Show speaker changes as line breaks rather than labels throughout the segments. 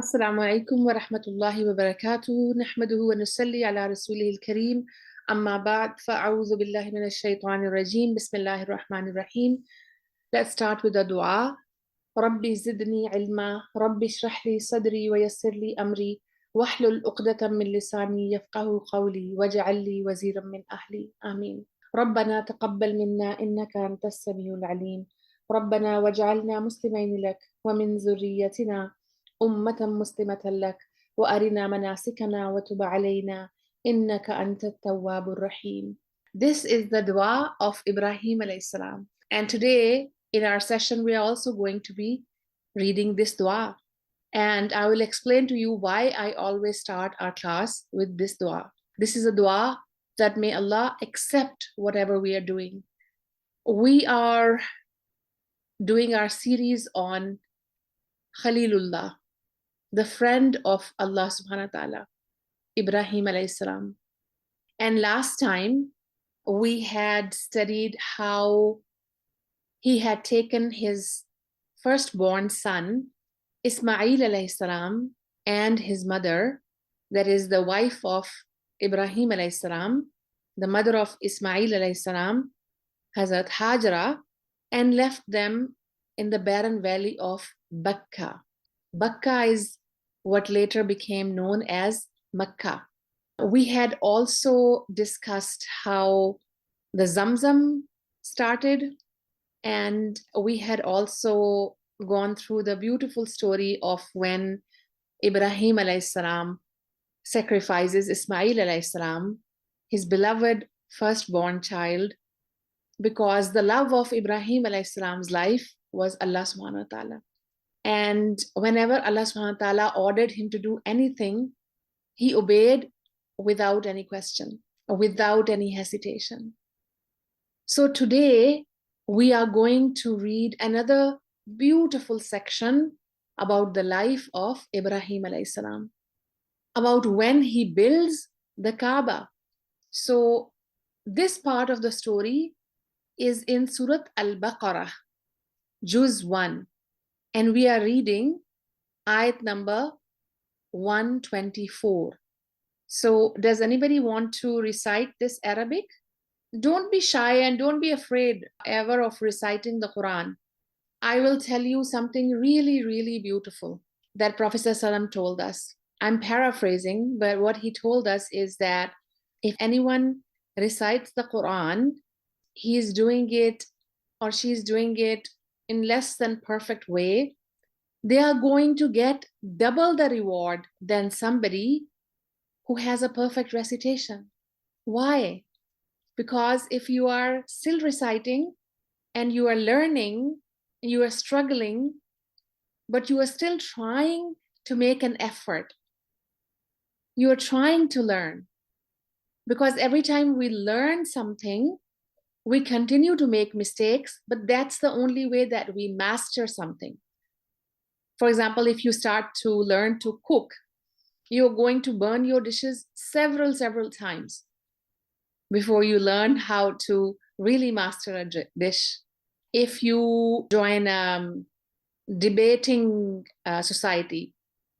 السلام عليكم ورحمة الله وبركاته نحمده ونصلي على رسوله الكريم أما بعد فأعوذ بالله من الشيطان الرجيم بسم الله الرحمن الرحيم. Let's start with the dua. ربي زدني علما ربي اشرح لي صدري ويسر لي أمري واحلل عقدة من لساني يفقه قولي واجعل لي وزيرا من أهلي آمين. ربنا تقبل منا إنك أنت السميع العليم ربنا واجعلنا مسلمين لك ومن ذريتنا أمة مسلمة لك وأرنا مناسكنا وتب علينا إنك أنت التواب الرحيم. This is the dua of Ibrahim AS. And today in our session we are also going to be reading this dua. And I will explain to you why I always start our class with this dua. This is a dua that may Allah accept whatever we are doing. We are doing our series on Khalilullah, the friend of Allah subhanahu wa ta'ala, Ibrahim AS. And last time we had studied how he had taken his firstborn son, Ismael AS, and his mother, that is the wife of Ibrahim AS, the mother of Ismael AS, Hazrat Hajra, and left them in the barren valley of Bakkah. Bakkah is what later became known as Makkah. We had also discussed how the Zamzam started, and we had also gone through the beautiful story of when Ibrahim AS sacrifices Ismael AS, his beloved firstborn child, because the love of Ibrahim AS' life was Allah subhanahu wa ta'ala. And whenever Allah subhanahu wa ta'ala ordered him to do anything, he obeyed without any question or without any hesitation. So today we are going to read another beautiful section about the life of Ibrahim alayhis salam, about when he builds the Kaaba. So this part of the story is in Surah Al-Baqarah, Juz 1. And we are reading ayat number 124. So does anybody want to recite this Arabic? Don't be shy and don't be afraid ever of reciting the Quran. I will tell you something really, really beautiful that Prophet ﷺ told us. I'm paraphrasing, but what he told us is that if anyone recites the Quran, he is doing it or she is doing it in less than perfect way, they are going to get double the reward than somebody who has a perfect recitation. Why? Because if you are still reciting and you are learning, you are struggling, but you are still trying to make an effort. You are trying to learn. Because every time we learn something, we continue to make mistakes, but that's the only way that we master something. For example, if you start to learn to cook, you're going to burn your dishes several times before you learn how to really master a dish. If you join a debating society,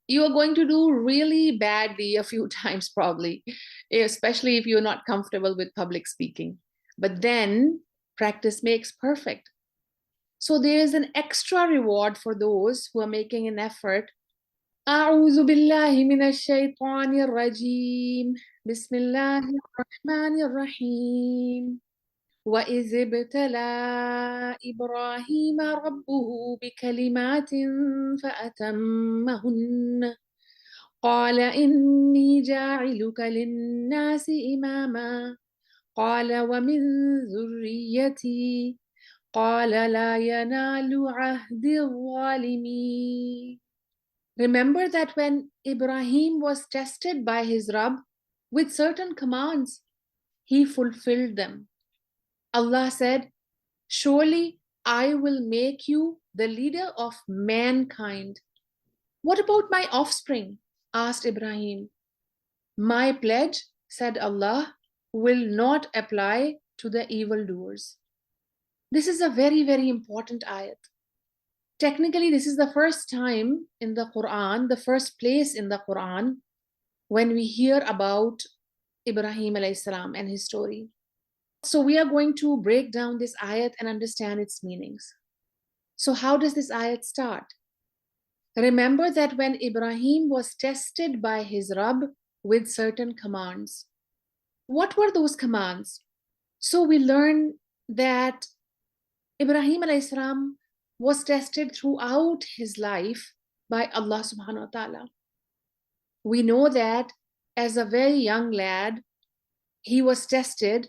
you are going to do really badly a few times probably, especially if you're not comfortable with public speaking. But then practice makes perfect. So there is an extra reward for those who are making an effort. أعوذ بالله من الشيطان الرجيم بسم الله الرحمن الرحيم وإذ ابتلى إبراهيم ربه بكلمات فأتمهن قال إني جاعلك للناس إماما قال ومن ذريتي قال لا ينال عهد الظالمين. Remember that when Ibrahim was tested by his Rabb with certain commands, he fulfilled them. Allah said, surely I will make you the leader of mankind. What about my offspring? Asked Ibrahim. My pledge, said Allah, will not apply to the evildoers. This is a very, very important ayat. Technically, this is the first time in the Quran, the first place in the Quran, when we hear about Ibrahim AS and his story. So we are going to break down this ayat and understand its meanings. So how does this ayat start? Remember that when Ibrahim was tested by his Rabb with certain commands. What were those commands? So we learn that Ibrahim AS was tested throughout his life by Allah subhanahu wa ta'ala. We know that as a very young lad, he was tested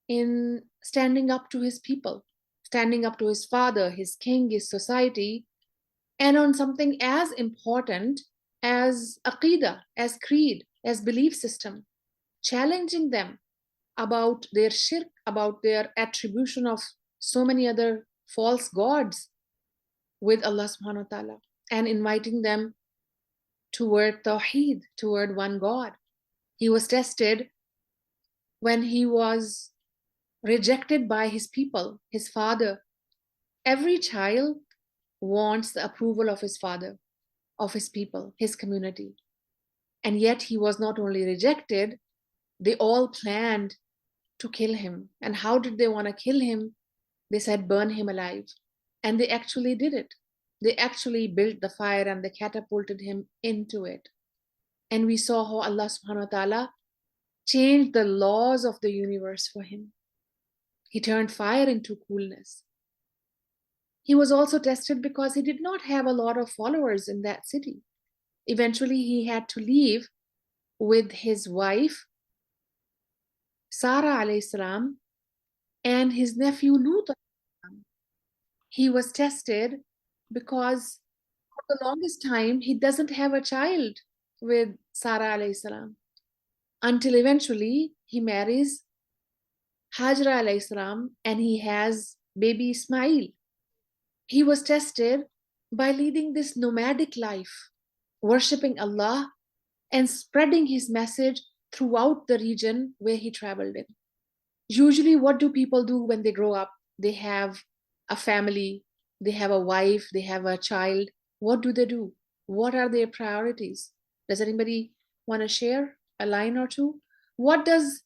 in standing up to his people, standing up to his father, his king, his society, and on something as important as aqidah, as creed, as belief system, challenging them about their shirk, about their attribution of so many other false gods with Allah subhanahu wa ta'ala, and inviting them toward tawheed, toward one God. He was tested when he was rejected by his people, his father. Every child wants the approval of his father, of his people, his community. And yet he was not only rejected, they all planned to kill him. And how did they want to kill him? They said, burn him alive. And they actually did it. They actually built the fire and they catapulted him into it. And we saw how Allah subhanahu wa ta'ala changed the laws of the universe for him. He turned fire into coolness. He was also tested because he did not have a lot of followers in that city. Eventually, he had to leave with his wife, Sarah alayhi salam, and his nephew Lut. He was tested because for the longest time, he doesn't have a child with Sarah alayhi salam, until eventually he marries Hajra alayhi salam and he has baby Ismail. He was tested by leading this nomadic life, worshipping Allah and spreading his message throughout the region where he traveled in. Usually, what do people do when they grow up? They have a family, they have a wife, they have a child. What do? What are their priorities? Does anybody want to share a line or two? What does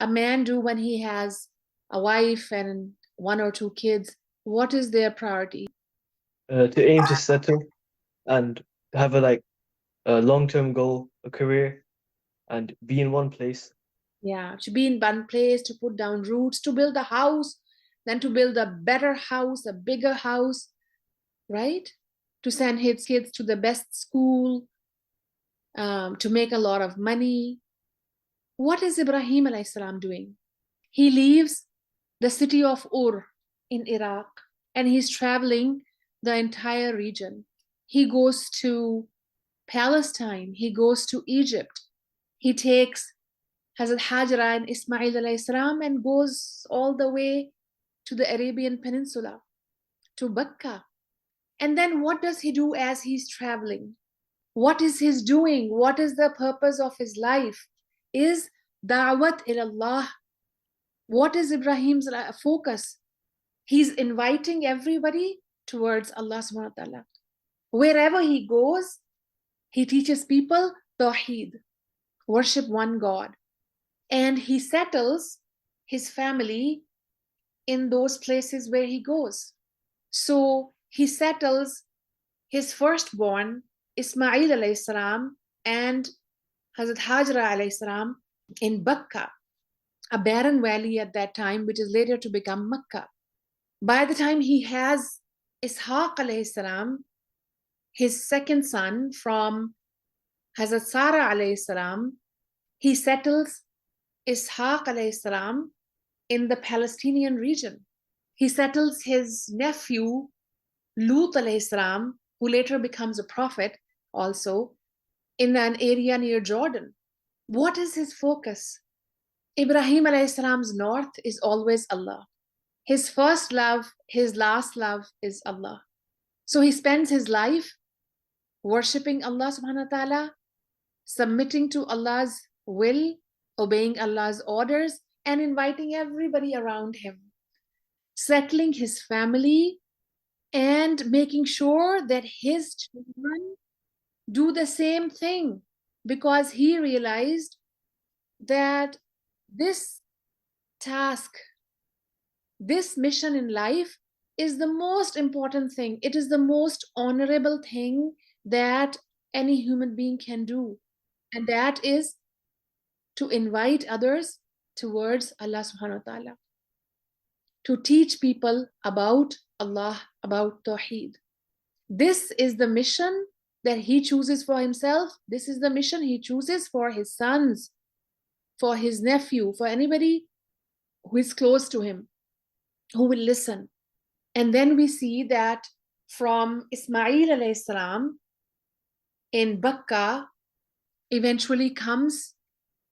a man do when he has a wife and one or two kids? What is their priority?
To aim to settle and have a long-term goal, a career, and be in one place.
Yeah, to be in one place, to put down roots, to build a house, then to build a better house, a bigger house, right? To send his kids to the best school, to make a lot of money. What is Ibrahim AS doing? He leaves the city of Ur in Iraq and he's traveling the entire region. He goes to Palestine, he goes to Egypt, he takes Hazrat Hajra and Ismail AS and goes all the way to the Arabian Peninsula, to Bakkah. And then what does he do as he's traveling? What is his doing? What is the purpose of his life? Is da'wat ilallah. What is Ibrahim's focus? He's inviting everybody towards Allah subhanahu wa ta'ala. Wherever he goes, he teaches people tawheed, worship one God. And he settles his family in those places where he goes. So he settles his firstborn, Ismail alayhi salam, and Hazrat Hajra alayhi salam in Bakkah, a barren valley at that time, which is later to become Makkah. By the time he has Ishaq alayhi salam, his second son from Hazrat Sarah alayhi salam, he settles Ishaq alayhi salam in the Palestinian region. He settles his nephew Lut alayhi salam, who later becomes a prophet also, in an area near Jordan. What is his focus? Ibrahim alayhi salam's north is always Allah. His first love, his last love is Allah. So he spends his life worshipping Allah subhanahu wa ta'ala, submitting to Allah's will, obeying Allah's orders, and inviting everybody around him, settling his family and making sure that his children do the same thing, because he realized that this task, this mission in life is the most important thing. It is the most honorable thing that any human being can do. And that is to invite others towards Allah subhanahu wa ta'ala, to teach people about Allah, about Tawheed. This is the mission that he chooses for himself. This is the mission he chooses for his sons, for his nephew, for anybody who is close to him, who will listen. And then we see that from Ismael AS in Bakkah eventually comes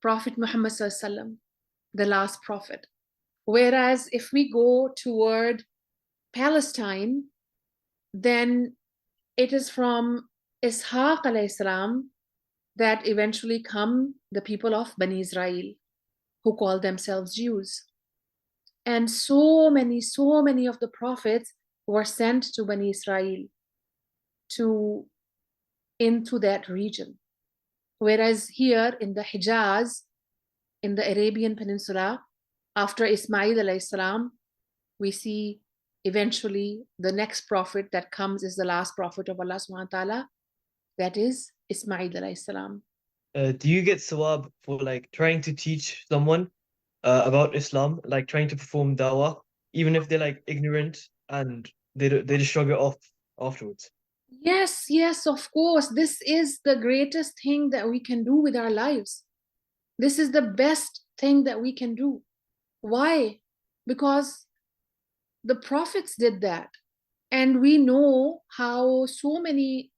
Prophet Muhammad SAW, the last prophet. Whereas if we go toward Palestine, then it is from Ishaq AS that eventually come the people of Bani Israel, who call themselves Jews. And so many of the prophets were sent to Bani Israel, into that region. Whereas here in the Hijaz, in the Arabian Peninsula, after Ismail AS, we see eventually the next prophet that comes is the last prophet of Allah SWT, that is Ismail AS.
Do you get sawab for like trying to teach someone about Islam, like trying to perform dawah, even if they're like ignorant and they just shrug it off afterwards?
Yes, of course. This is the greatest thing that we can do with our lives. This is the best thing that we can do. Why? Because the prophets did that. And we know how so many,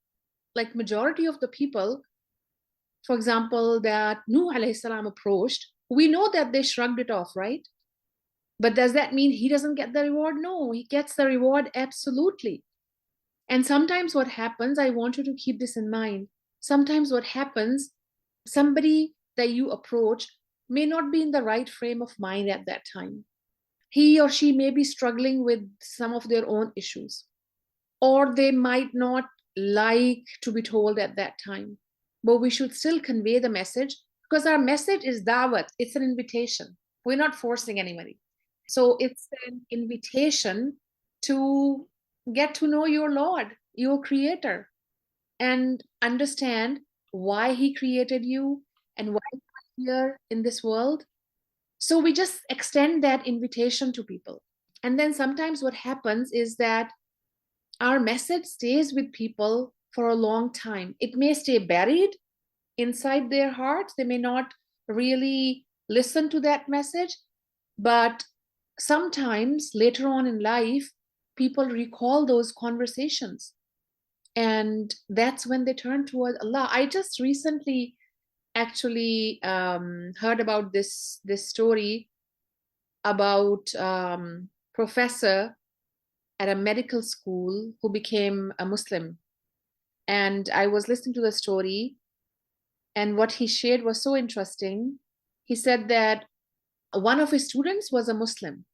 like majority of the people, for example, that Nuh alayhi salam approached, we know that they shrugged it off, right? But does that mean he doesn't get the reward? No, he gets the reward, absolutely. And sometimes what happens, I want you to keep this in mind. Sometimes what happens, somebody that you approach may not be in the right frame of mind at that time. He or she may be struggling with some of their own issues, or they might not like to be told at that time. But we should still convey the message, because our message is dawat. It's an invitation. We're not forcing anybody. So it's an invitation to get to know your Lord, your Creator, and understand why He created you and why you're here in this world. So we just extend that invitation to people. And then sometimes what happens is that our message stays with people for a long time. It may stay buried inside their hearts. They may not really listen to that message, but sometimes later on in life, people recall those conversations, and that's when they turn toward Allah. I just recently actually heard about this story about professor at a medical school who became a Muslim. And I was listening to the story, and what he shared was so interesting. He said that one of his students was a Muslim.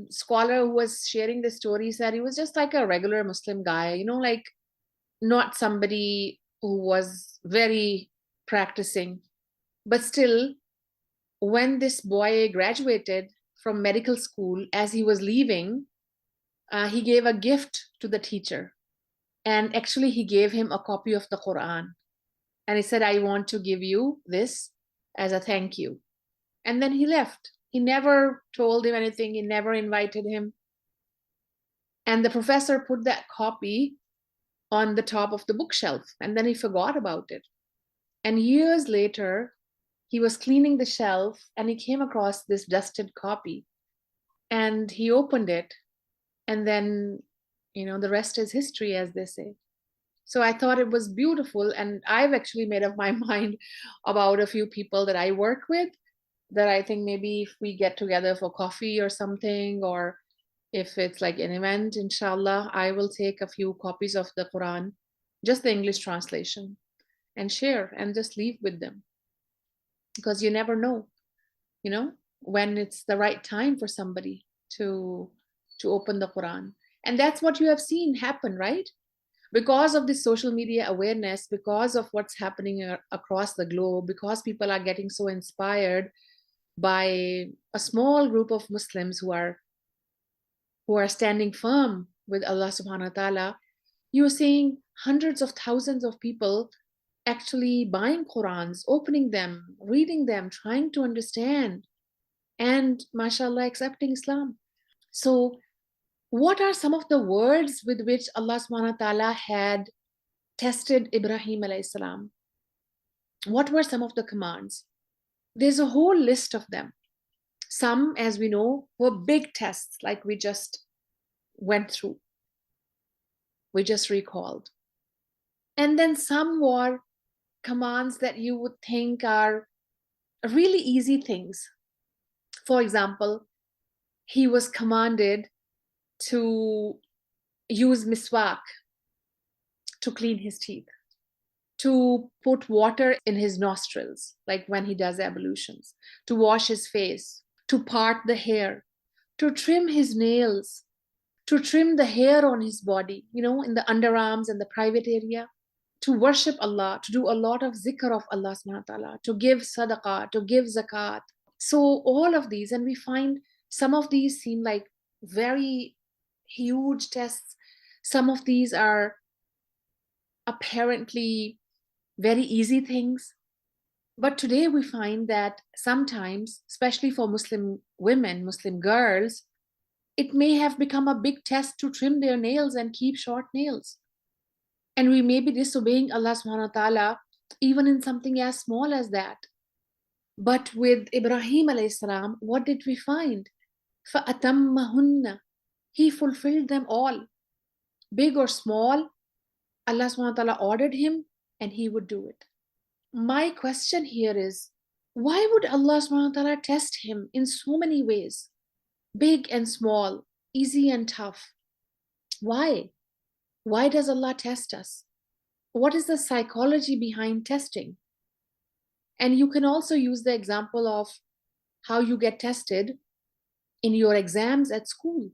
Scholar who was sharing the story said he was just like a regular Muslim guy, like not somebody who was very practicing. But still, when this boy graduated from medical school, as he was leaving, he gave a gift to the teacher. And actually, he gave him a copy of the Quran. And he said, I want to give you this as a thank you. And then he left. He never told him anything. He never invited him. And the professor put that copy on the top of the bookshelf, and then he forgot about it. And years later, he was cleaning the shelf and he came across this dusted copy, and he opened it, and then, the rest is history, as they say. So I thought it was beautiful, and I've actually made up my mind about a few people that I work with, that I think maybe if we get together for coffee or something, or if it's like an event, inshallah, I will take a few copies of the Quran, just the English translation, and share and just leave with them. Because you never know, when it's the right time for somebody to open the Quran. And that's what you have seen happen, right? Because of this social media awareness, because of what's happening across the globe, because people are getting so inspired by a small group of Muslims who are standing firm with Allah subhanahu wa ta'ala, you're seeing hundreds of thousands of people actually buying Qurans, opening them, reading them, trying to understand, and mashallah, accepting Islam. So what are some of the words with which Allah subhanahu wa ta'ala had tested Ibrahim AS? What were some of the commands? There's a whole list of them. Some, as we know, were big tests, like we just went through. We just recalled. And then some were commands that you would think are really easy things. For example, he was commanded to use miswak to clean his teeth, to put water in his nostrils, like when he does ablutions, to wash his face, to part the hair, to trim his nails, to trim the hair on his body, in the underarms and the private area, to worship Allah, to do a lot of zikr of Allah subhanahu wa ta'ala, to give sadaqah, to give zakat. So all of these, and we find some of these seem like very huge tests. Some of these are apparently very easy things. But today we find that sometimes, especially for Muslim women, Muslim girls, it may have become a big test to trim their nails and keep short nails. And we may be disobeying Allah subhanahu wa ta'ala even in something as small as that. But with Ibrahim AS, what did we find? فَأَتَمَّهُنَّ. He fulfilled them all. Big or small, Allah subhanahu wa ta'ala ordered him and he would do it. My question here is, why would Allah subhanahu wa ta'ala test him in so many ways? Big and small, easy and tough. Why? Why does Allah test us? What is the psychology behind testing? And you can also use the example of how you get tested in your exams at school.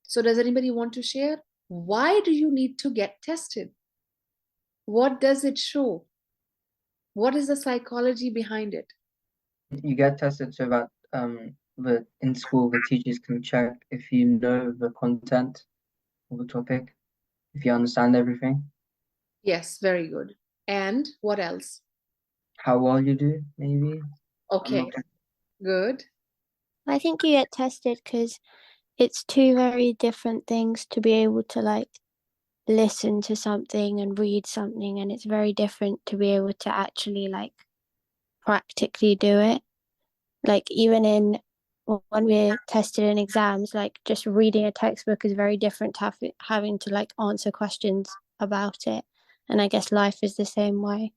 So does anybody want to share? Why do you need to get tested? What does it show? What is the psychology behind it?
You get tested so that in school the teachers can check if you know the content of the topic, if you understand everything.
Yes, very good. And what else?
How well you do, maybe.
Okay, good.
I think you get tested because it's two very different things to be able to listen to something and read something, and it's very different to be able to actually practically do it. Even when we're tested in exams, just reading a textbook is very different to having to answer questions about it. And I guess life is the same way.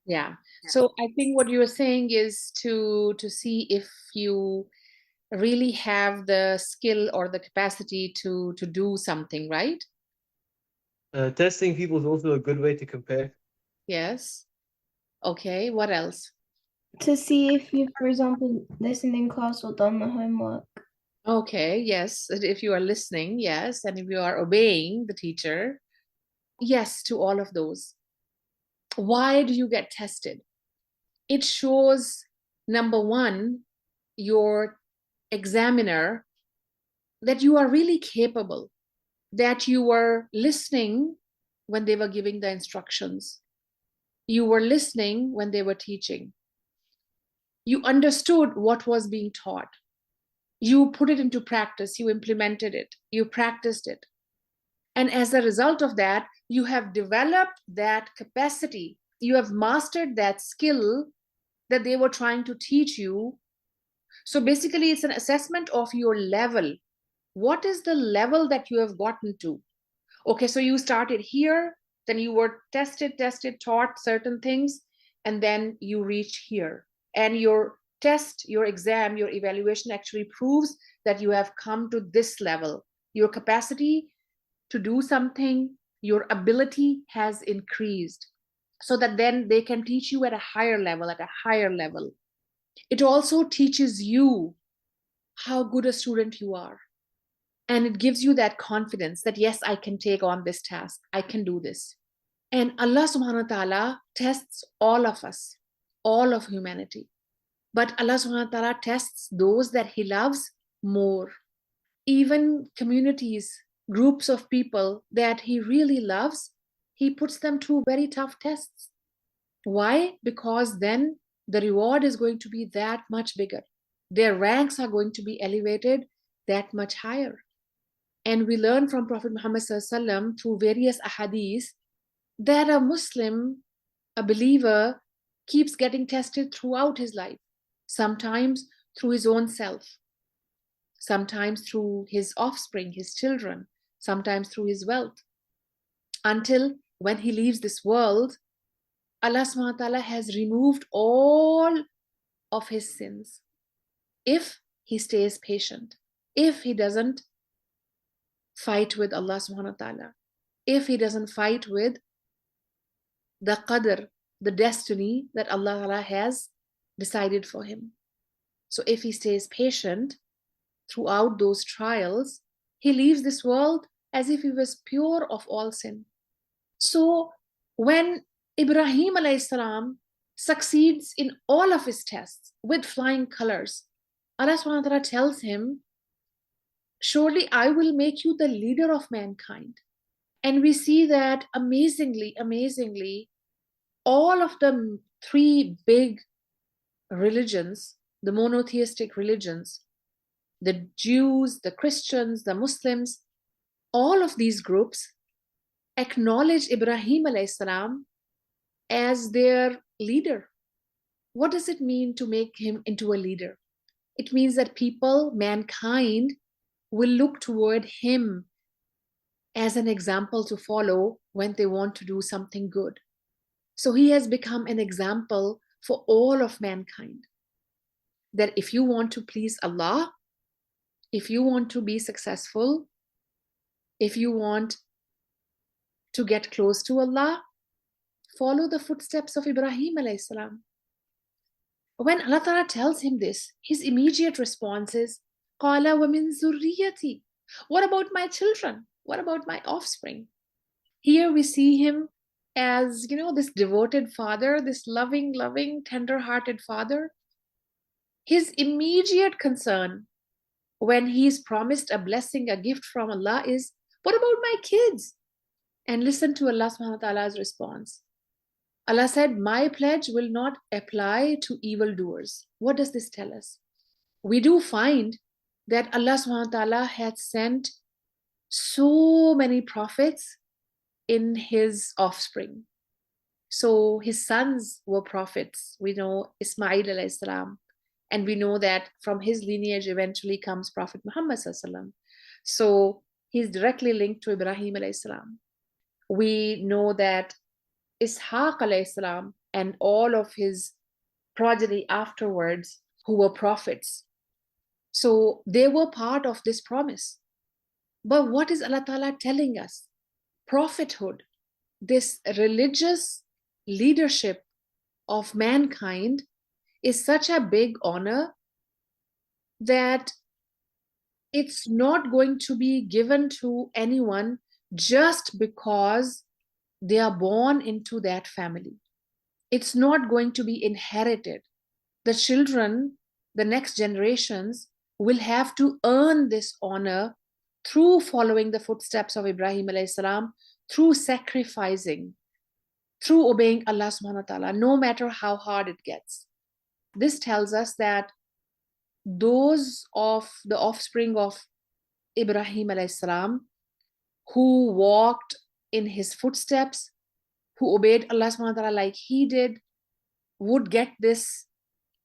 Yeah. So I think what you were saying is to see if you really have the skill or the capacity to do something, right?
Testing people is also a good way to compare.
Yes. Okay, what else?
To see if you, for example, listened in class or done the homework.
Okay, yes. If you are listening, yes. And if you are obeying the teacher, yes, to all of those. Why do you get tested? It shows, number one, your examiner, that you are really capable, that you were listening when they were giving the instructions. You were listening when they were teaching. You understood what was being taught. You put it into practice. You implemented it. You practiced it. And as a result of that, you have developed that capacity. You have mastered that skill that they were trying to teach you. So basically, it's an assessment of your level. What is the level that you have gotten to? Okay, so you started here, then you were tested, taught certain things, and then you reach here. And your test, your exam, your evaluation actually proves that you have come to this level. Your capacity to do something, your ability has increased, so that then they can teach you at a higher level, It also teaches you how good a student you are. And it gives you that confidence that, yes, I can take on this task. I can do this. And Allah subhanahu wa ta'ala tests all of us, all of humanity. But Allah subhanahu wa ta'ala tests those that He loves more. Even communities, groups of people that He really loves, He puts them through very tough tests. Why? Because then the reward is going to be that much bigger. Their ranks are going to be elevated that much higher. And we learn from Prophet Muhammad ﷺ through various ahadith that a Muslim, a believer, keeps getting tested throughout his life. Sometimes through his own self, sometimes through his offspring, his children, sometimes through his wealth. Until when he leaves this world, Allah subhanahu wa ta'ala has removed all of his sins. If he stays patient, if he doesn't fight with Allah subhanahu wa ta'ala, if he doesn't fight with the qadr, the destiny that Allah ta'ala has decided for him. So if he stays patient throughout those trials, he leaves this world as if he was pure of all sin. So when Ibrahim AS succeeds in all of his tests with flying colors, Allah subhanahu wa ta'ala tells him, surely I will make you the leader of mankind. And we see that amazingly, all of the three big religions, the monotheistic religions, the Jews, the Christians, the Muslims, all of these groups acknowledge Ibrahim AS as their leader. What does it mean to make him into a leader? It means that people, mankind, will look toward him as an example to follow when they want to do something good. So he has become an example for all of mankind. That if you want to please Allah, if you want to be successful, if you want to get close to Allah, follow the footsteps of Ibrahim AS. When Allah Ta'ala tells him this, his immediate response is, قَالَ وَمِن ذُرِّيَّتِي. What about my children? What about my offspring? Here we see him as, this devoted father, this loving, tender-hearted father. His immediate concern when he's promised a blessing, a gift from Allah is, what about my kids? And listen to Allah subhanahu wa ta'ala's response. Allah said, my pledge will not apply to evildoers. What does this tell us? We do find that Allah subhanahu wa ta'ala had sent so many prophets in his offspring. So his sons were prophets. We know Ismael AS, and we know that from his lineage eventually comes Prophet Muhammad ﷺ. So he's directly linked to Ibrahim AS. We know that Ishaq AS and all of his progeny afterwards who were prophets. So they were part of this promise. But what is Allah Ta'ala telling us? Prophethood, this religious leadership of mankind, is such a big honor that it's not going to be given to anyone just because they are born into that family. It's not going to be inherited. The children, the next generations, will have to earn this honor through following the footsteps of Ibrahim AS, through sacrificing, through obeying Allah subhanahu wa ta'ala, no matter how hard it gets. This tells us that those of the offspring of Ibrahim AS who walked in his footsteps, who obeyed Allah subhanahu wa ta'ala like he did, would get this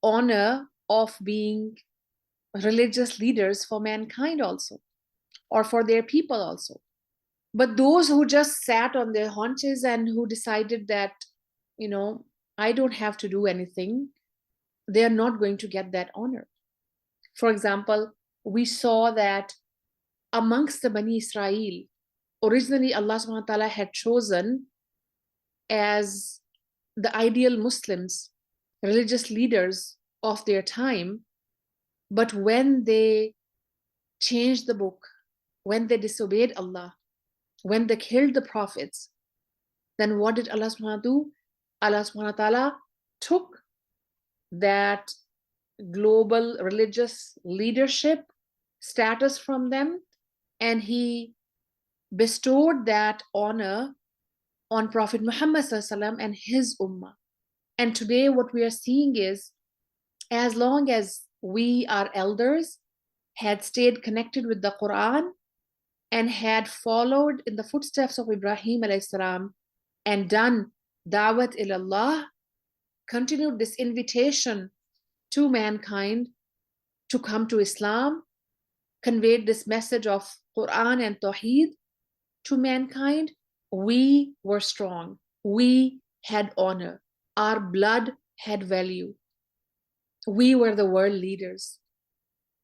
honor of being religious leaders for mankind also, or for their people also. But those who just sat on their haunches and who decided that, I don't have to do anything, they are not going to get that honor. For example, we saw that amongst the Bani Israel, originally Allah subhanahu wa ta'ala had chosen as the ideal Muslims, religious leaders of their time. But when they changed the book, when they disobeyed Allah, when they killed the prophets, then what did Allah subhanahu wa ta'ala do? Allah subhanahu wa ta'ala took that global religious leadership status from them, and He bestowed that honor on Prophet Muhammad ﷺ and his ummah. And today what we are seeing is, as long as we, our elders, had stayed connected with the Quran and had followed in the footsteps of Ibrahim AS and done Dawat ilallah, continued this invitation to mankind to come to Islam, conveyed this message of Quran and Tawheed to mankind, we were strong. We had honor. Our blood had value. We were the world leaders.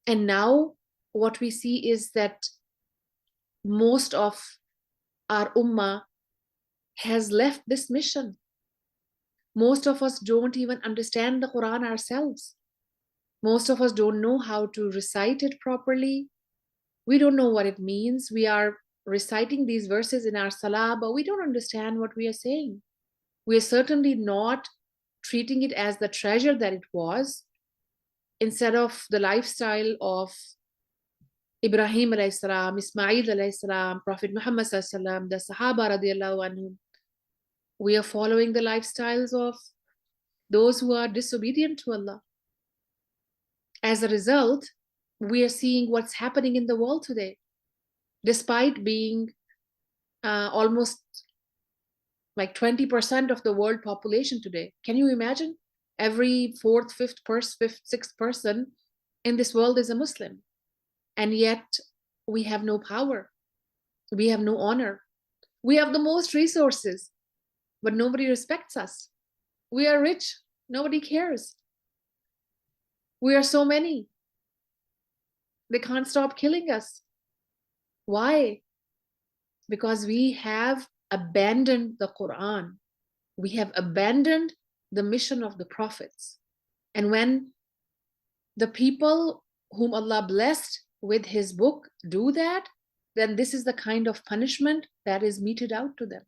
And now what we see is that most of our ummah has left this mission. Most of us don't even understand the Quran ourselves. Most of us don't know how to recite it properly. We don't know what it means. We are reciting these verses in our Salah, but we don't understand what we are saying. We are certainly not treating it as the treasure that it was. Instead of the lifestyle of Ibrahim AS, Ismael AS, Prophet Muhammad SAW, the Sahaba radiallahu anhum, we are following the lifestyles of those who are disobedient to Allah. As a result, we are seeing what's happening in the world today. Despite being almost like 20% of the world population today. Can you imagine? Every fourth, fifth, sixth person in this world is a Muslim. And yet we have no power. We have no honor. We have the most resources, but nobody respects us. We are rich. Nobody cares. We are so many. They can't stop killing us. Why? Because we have abandoned the Quran. We have abandoned the mission of the prophets. And when the people whom Allah blessed with His book do that, then this is the kind of punishment that is meted out to them.